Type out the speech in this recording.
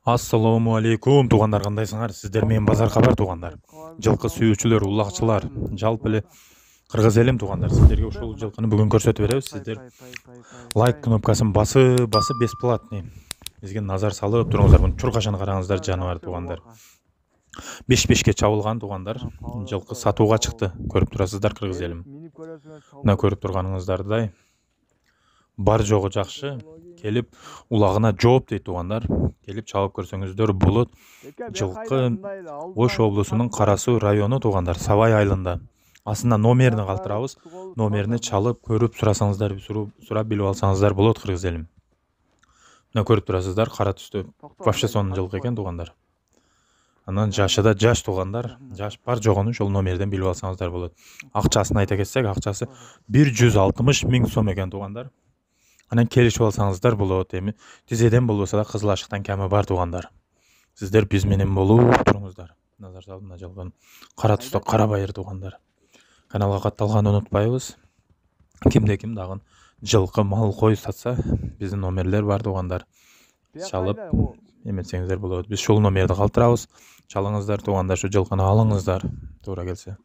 Ассаламу алейкум, туғандар, қандайсыңар? Сіздер мен базар хабар туғандар. Жылқы сүйүүчүлөр, улакчылар, жалпы эле кыргыз элим туғандар. Сіздерге ушул жылқыны бүгүн көрсөтүп беребиз. Сіздер лайк кнопкасын басып бесплатный бизге назар салып туруңуздар. Буну чуркашаны караңыздар, жаныбар туғандар. 5-5ке чабылган туғандар. Жылқы сатууга чыкты. Көрүп турасыздар, кыргыз элим. Мына көрүп турганыңыздардай бар жогу жакшы. Келип улагына жооп дейт туғандар. Келип чабып көрсөңүздөр болот. Жылкы Ош облусунун Кара Суу району туғандар, Сабай айылында. Астында номерин калтырабыз. Номерини чалып көрүп сурасаңыздар, сурап билип алсаңыздар болот, кыргыз элим. Мына көрүп турасыздар, кара түстө. Вообще сонун жылкы экен туғандар. Анан жашы да жаш туғандар. Жаш бар жогун ошол номерден билип алсаңыздар болот. Акчасын айта кетсек, акчасы 160 000 сом экен туғандар. Анан келишип алсаңыздар болот. Эми тизеден болбосо да кызыл ашыктан кеми бар туғандар. Сиздер биз менен болуп туруңуздар. Назар салып мына жылкын кара түстө кара байыр туғандар. Каналга катталганды унутпайбыз. Кимде ким дагы жылкы, мал, кой сатса, биздин номерлер бар туғандар. Чалып эметсеңиздер болот. Биз ушул номерди калтырабыз. Чалыңыздар туғандар, шу жылкыны алыңыздар. Туура келсе.